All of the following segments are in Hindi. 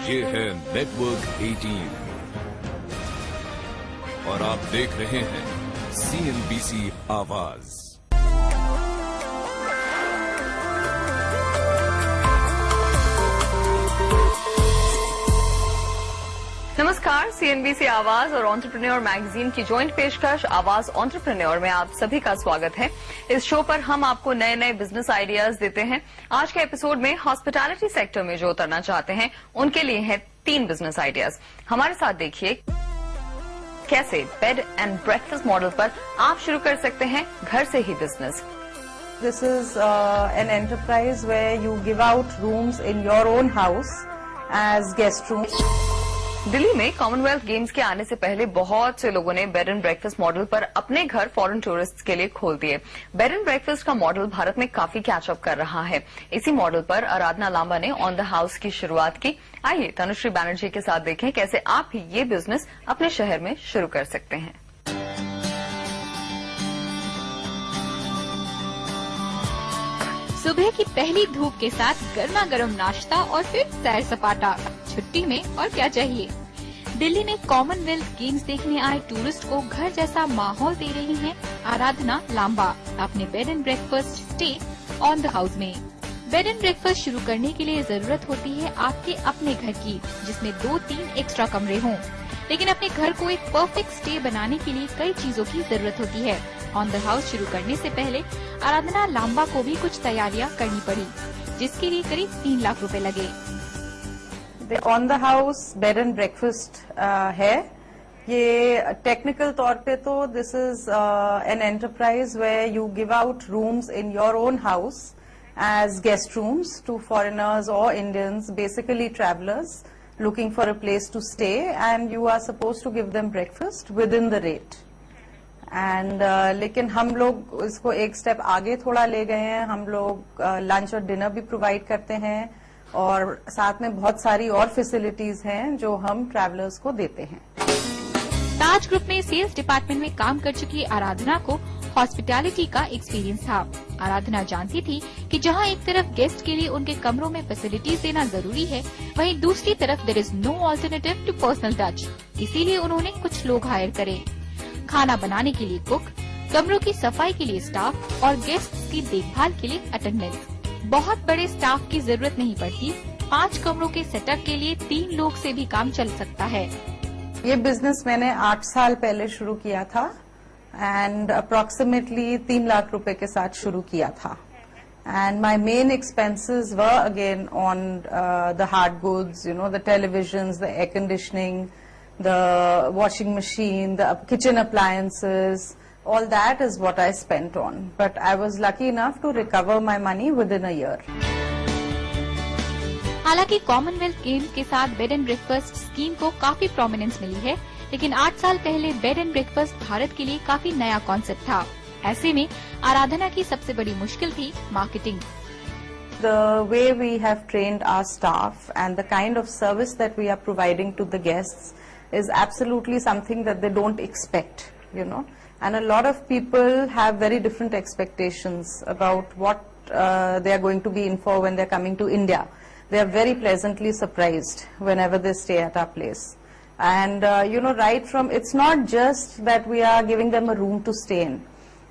ये है नेटवर्क 18 और आप देख रहे हैं CNBC आवाज। नमस्कार, CNBC आवाज और एंटरप्रेन्योर मैगजीन की जॉइंट पेशकश आवाज एंटरप्रेन्योर में आप सभी का स्वागत है। इस शो पर हम आपको नए नए बिजनेस आइडियाज देते हैं। आज के एपिसोड में हॉस्पिटैलिटी सेक्टर में जो उतरना चाहते हैं उनके लिए है 3 बिजनेस आइडियाज। हमारे साथ देखिए कैसे बेड एंड ब्रेकफास्ट मॉडल पर आप शुरू कर सकते हैं घर से ही business. This is an enterprise where you give out rooms in your own house as guest rooms. Delhi में कॉमनवेल्थ गेम्स के आने से पहले बहुत से लोगों ने बेड एंड ब्रेकफास्ट मॉडल पर अपने घर फॉरेन टूरिस्ट्स के लिए खोल दिए। बेड एंड ब्रेकफास्ट का मॉडल भारत में काफी कैचअप कर रहा है। इसी मॉडल पर आराधना लांबा ने ऑन द हाउस की शुरुआत की। आइए तनुश्री बैनर्जी के साथ देखें कैसे आप भी ये बिजनेस अपने शहर में शुरू कर सकते हैं। सुबह की पहली धूप के साथ गर्मा गर्म नाश्ता और फिर सैर सपाटा। छुट्टी में और क्या चाहिए। दिल्ली में कॉमनवेल्थ गेम्स देखने आए टूरिस्ट को घर जैसा माहौल दे रही हैं आराधना लांबा अपने bed and breakfast stay on the house में। बेड एंड ब्रेकफास्ट शुरू करने के लिए जरूरत होती है आपके अपने घर की, जिसमें 2-3 एक्स्ट्रा कमरे हों। लेकिन अपने घर को एक परफेक्ट स्टे बनाने के लिए कई चीजों की जरूरत होती है। ऑन द हाउस शुरू करने से पहले आराधना लांबा को भी कुछ तैयारियां करनी पड़ी, जिसके लिए करीब 3 लाख रुपए लगे। On the house bed and breakfast है। ये टेक्निकल तौर पे तो this is an enterprise where you give out rooms in your own house as guest rooms to foreigners और Indians, basically travellers looking for a place to stay, and you are supposed to give them breakfast within the rate. And लेकिन हम लोग इसको एक स्टेप आगे थोड़ा ले गए हैं। हम लोग लंच और डिनर भी प्रोवाइड करते हैं और साथ में बहुत सारी और फैसिलिटीज हैं जो हम ट्रैवलर्स को देते हैं। ताज ग्रुप में सेल्स डिपार्टमेंट में काम कर चुकी आराधना को हॉस्पिटैलिटी का एक्सपीरियंस था। आराधना जानती थी कि जहां एक तरफ गेस्ट के लिए उनके कमरों में फैसिलिटीज देना जरूरी है, वहीं दूसरी तरफ there is no alternative to personal touch. इसीलिए उन्होंने कुछ लोग हायर करे, खाना बनाने के लिए कुक, कमरों की सफाई के लिए स्टाफ और गेस्ट की देखभाल के लिए अटेंडेंट। बहुत बड़े स्टाफ की जरूरत नहीं पड़ती। 5 कमरों के सेटअप के लिए 3 लोग से भी काम चल सकता है। ये बिजनेस मैंने 8 साल पहले शुरू किया था एंड अप्रोक्सीमेटली 3 लाख रुपए के साथ शुरू किया था। And my main expenses were again on the hard goods, you know, the televisions, the air conditioning, the washing machine, the kitchen appliances, all that is what I spent on. But I was lucky enough to recover my money within a year. हालांकि कॉमनवेल्थ गेम्स के साथ बेड एंड ब्रेकफास्ट स्कीम को काफी प्रोमिनेंस मिली है, लेकिन 8 साल पहले बेड एंड ब्रेकफास्ट भारत के लिए काफी नया कॉन्सेप्ट था। ऐसे में आराधना की सबसे बड़ी मुश्किल थी marketing. The way we have trained our staff and the kind of service that we are providing to the guests is absolutely something that they don't expect, you know. And a lot of people have very different expectations about what they are going to be in for when they're coming to India. They are very pleasantly surprised whenever they stay at our place. And, you know, right from, it's not just that we are giving them a room to stay in.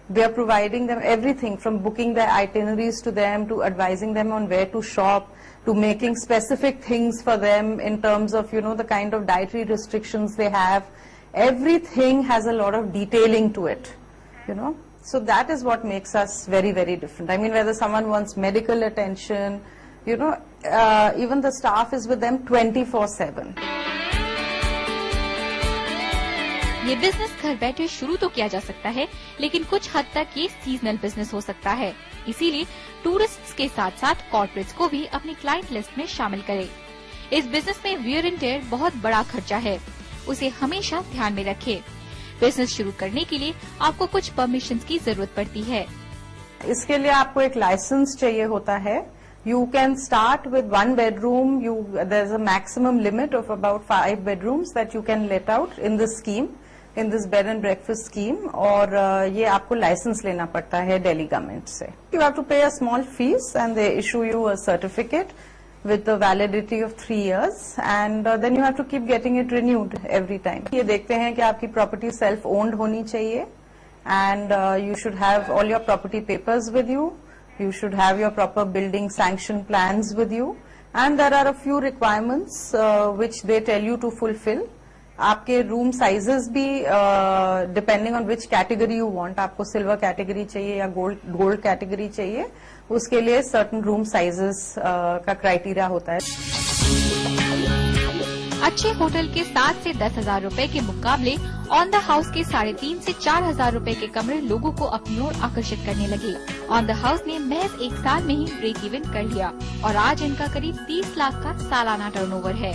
We are providing them everything from booking their itineraries to them, to advising them on where to shop, to making specific things for them in terms of, you know, the kind of dietary restrictions they have. Everything has a lot of detailing to it, you know. So that is what makes us very, very different. I mean, whether someone wants medical attention, you know, even the staff is with them 24/7. ये बिजनेस घर बैठे शुरू तो किया जा सकता है, लेकिन कुछ हद तक ये सीजनल बिजनेस हो सकता है। इसीलिए टूरिस्ट्स के साथ साथ कॉर्पोरेट्स को भी अपनी क्लाइंट लिस्ट में शामिल करें। इस बिजनेस में वियर एंड टेयर बहुत बड़ा खर्चा है, उसे हमेशा ध्यान में रखें। बिजनेस शुरू करने के लिए आपको कुछ परमिशंस की जरूरत पड़ती है। इसके लिए आपको एक लाइसेंस चाहिए होता है। You can start with 1 bedroom. There's a maximum limit of about 5 bedrooms that you can let out in this scheme, in this bed and breakfast scheme. और ये आपको लाइसेंस लेना पड़ता है दिल्ली गवर्नमेंट से. You have to pay a small fees and they issue you a certificate with the validity of 3 years, and then you have to keep getting it renewed every time. ये देखते हैं कि आपकी property self owned होनी चाहिए, and you should have all your property papers with you. You should have your proper building sanction plans with you, and there are a few requirements which they tell you to fulfill. आपके रूम साइजेस भी depending on which category you want, आपको सिल्वर कैटेगरी चाहिए या गोल्ड कैटेगरी चाहिए, उसके लिए सर्टेन रूम साइजेस का क्राइटेरिया होता है। अच्छे होटल के 7 से 10,000 रूपए के मुकाबले ऑन द हाउस के 3,500 से 4,000 रूपए के कमरे लोगों को अपनी ओर आकर्षित करने लगे। ऑन द हाउस ने महज 1 साल में ही ब्रेक इवन कर लिया और आज इनका करीब 30 लाख का सालाना टर्नओवर है।